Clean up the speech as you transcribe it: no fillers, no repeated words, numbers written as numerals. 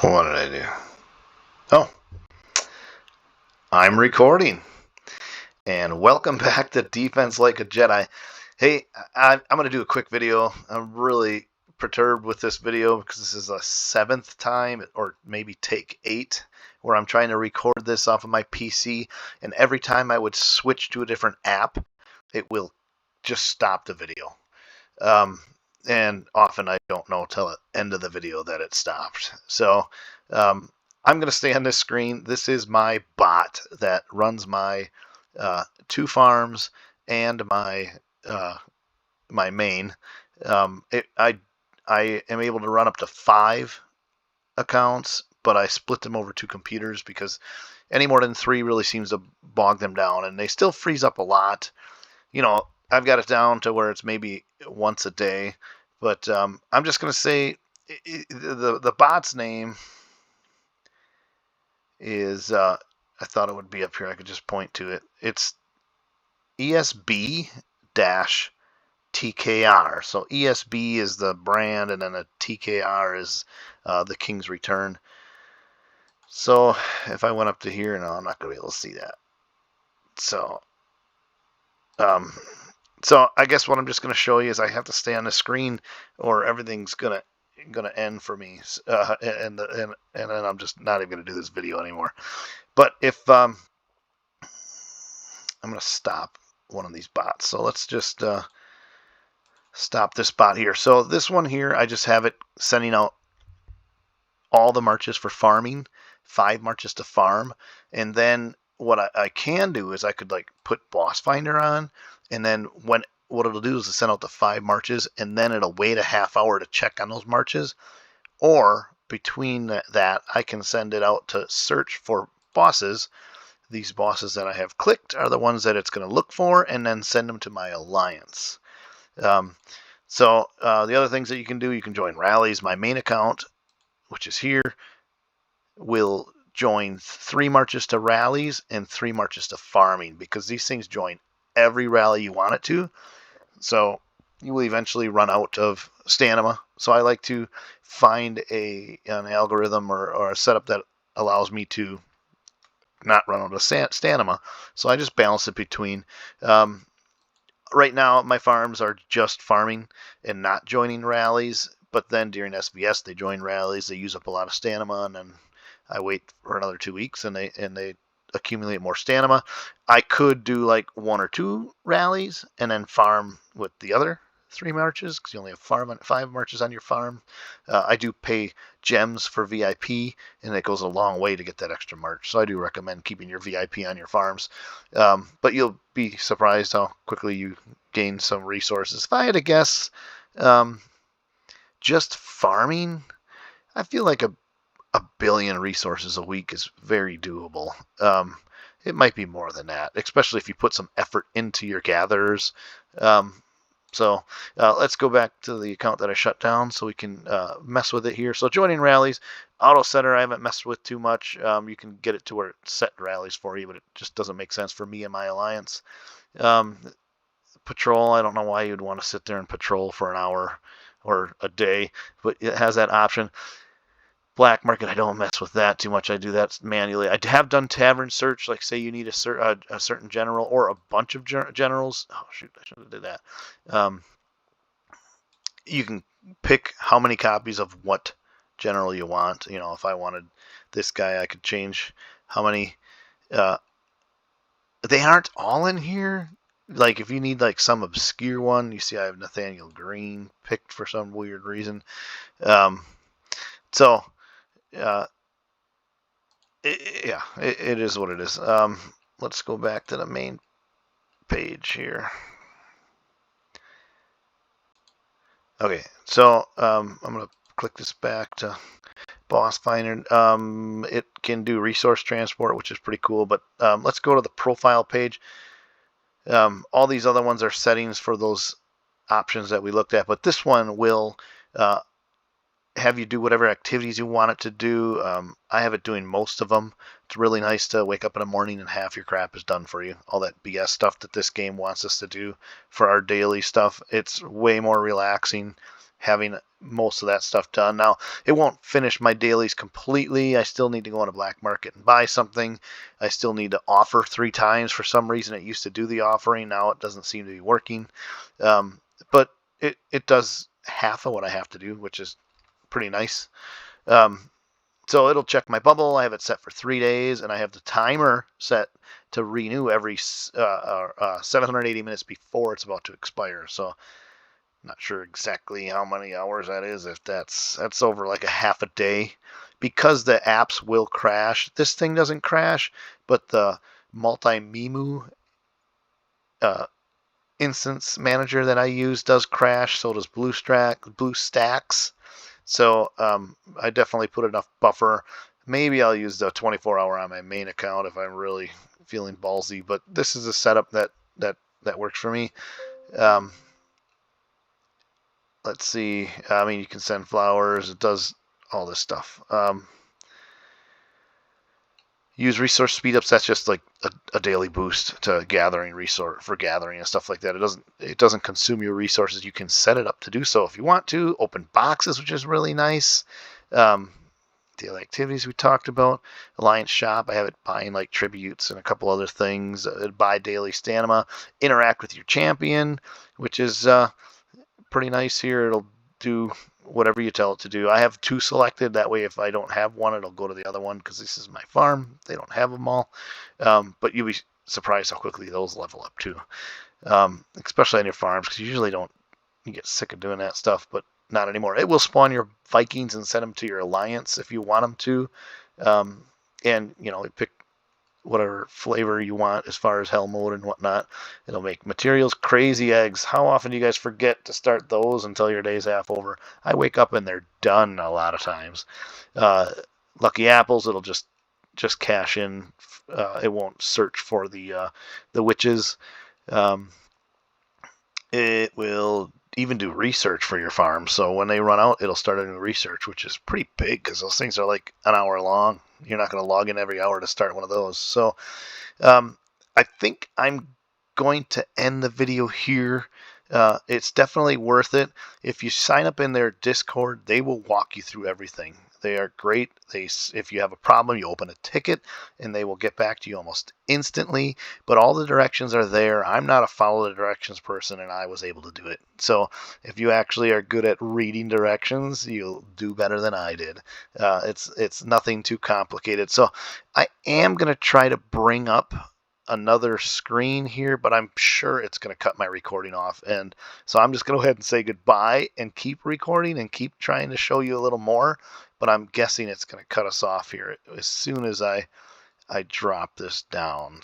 What did I do? Oh, I'm recording. And welcome back to Defense Like a Jedi. Hey, I'm going to do a quick video. I'm really perturbed with this video because this is the 7th time, or maybe take 8, where I'm trying to record this off of my PC. And every time I would switch to a different app, it will just stop the video. And often I don't know till the end of the video that it stopped. So I'm going to stay on this screen. This is my bot that runs my 2 farms and my main. I am able to run up to 5 accounts, but I split them over 2 computers because any more than 3 really seems to bog them down, and they still freeze up a lot. You know, I've got it down to where it's maybe once a day, but I'm just going to say the bot's name is, I thought it would be up here. I could just point to it. It's ESB-TKR. So ESB is the brand, and then a TKR is the King's Return. So if I went up to here, no, I'm not going to be able to see that. So I guess what I'm just going to show you is I have to stay on the screen, or everything's gonna end for me, and then I'm just not even going to do this video anymore. But if I'm going to stop one of these bots, so let's just stop this bot here. So this one here, I just have it sending out all the marches for farming, 5 marches to farm, and then what I can do is I could like put Boss Finder on, and then what it'll do is send out the 5 marches, and then it'll wait a half hour to check on those marches. Or between that, I can send it out to search for bosses. These bosses that I have clicked are the ones that it's going to look for, and then send them to my alliance. The other things that you can do, you can join rallies. My main account, which is here, will join 3 marches to rallies and 3 marches to farming, because these things join every rally you want it to. So you will eventually run out of stamina. So I like to find an algorithm or a setup that allows me to not run out of stamina. So I just balance it between. Right now, my farms are just farming and not joining rallies. But then during SVS, they join rallies. They use up a lot of stamina, and then I wait for another 2 weeks, and they accumulate more stamina. I could do like 1 or 2 rallies and then farm with the other 3 marches, because you only have 5 marches on your farm. I do pay gems for VIP, and it goes a long way to get that extra march. So I do recommend keeping your VIP on your farms. But you'll be surprised how quickly you gain some resources. If I had to guess, just farming, I feel like a billion resources a week is very doable. It might be more than that, especially if you put some effort into your gatherers. Let's go back to the account that I shut down so we can mess with it here. So joining rallies, auto setter I haven't messed with too much. You can get it to where it set rallies for you, but it just doesn't make sense for me and my alliance. Patrol, I don't know why you'd want to sit there and patrol for an hour or a day, but it has that option. Black market, I don't mess with that too much. I do that manually. I have done tavern search, like say you need a certain general or a bunch of generals. Oh shoot, I should have did that. You can pick how many copies of what general you want. You know, if I wanted this guy, I could change how many. They aren't all in here. Like if you need like some obscure one, you see I have Nathaniel Green picked for some weird reason. It is what it is. Let's go back to the main page here. Okay, so I'm going to click this back to Boss Finder. It can do resource transport, which is pretty cool, but let's go to the profile page. All these other ones are settings for those options that we looked at, but this one will have you do whatever activities you want it to do. I have it doing most of them. It's really nice to wake up in the morning and half your crap is done for you. All that BS stuff that this game wants us to do for our daily stuff. It's way more relaxing having most of that stuff done. Now, it won't finish my dailies completely. I still need to go on a black market and buy something. I still need to offer 3 times. For some reason, it used to do the offering. Now it doesn't seem to be working. But it does half of what I have to do, which is pretty nice. So it'll check my bubble. I have it set for 3 days, and I have the timer set to renew every 780 minutes before it's about to expire. So not sure exactly how many hours that is. If that's over like a half a day, because the apps will crash. This thing doesn't crash, but the multi-Mimu instance manager that I use does crash. So does BlueStacks. So I definitely put enough buffer. Maybe I'll use the 24-hour on my main account if I'm really feeling ballsy. But this is a setup that works for me. Let's see. I mean, you can send flowers. It does all this stuff. Use resource speedups. That's just like a daily boost to gathering resource for gathering and stuff like that. It doesn't consume your resources. You can set it up to do so if you want to. Open boxes, which is really nice. Daily activities we talked about. Alliance shop. I have it buying like tributes and a couple other things. Buy daily stamina. Interact with your champion, which is pretty nice here. It'll do whatever you tell it to do. I have 2 selected. That way, if I don't have one, it'll go to the other one because this is my farm. They don't have them all. But you'll be surprised how quickly those level up too, especially on your farms, because you usually don't. You get sick of doing that stuff, but not anymore. It will spawn your Vikings and send them to your alliance if you want them to, and pick whatever flavor you want as far as hell mode and whatnot. It'll make materials. Crazy eggs. How often do you guys forget to start those until your day's half over? I wake up and they're done a lot of times. Lucky apples. It'll just cash in. It won't search for the witches. It will even do research for your farm. So when they run out, it'll start a new research, which is pretty big because those things are like an hour long. You're not going to log in every hour to start one of those. So I think I'm going to end the video here. It's definitely worth it. If you sign up in their Discord, they will walk you through everything. They are great. If you have a problem, you open a ticket and they will get back to you almost instantly. But all the directions are there. I'm not a follow the directions person, and I was able to do it. So if you actually are good at reading directions, you'll do better than I did. It's nothing too complicated. So I am going to try to bring up another screen here, but I'm sure it's going to cut my recording off. And so I'm just going to go ahead and say goodbye and keep recording and keep trying to show you a little more. But I'm guessing it's going to cut us off here as soon as I drop this down.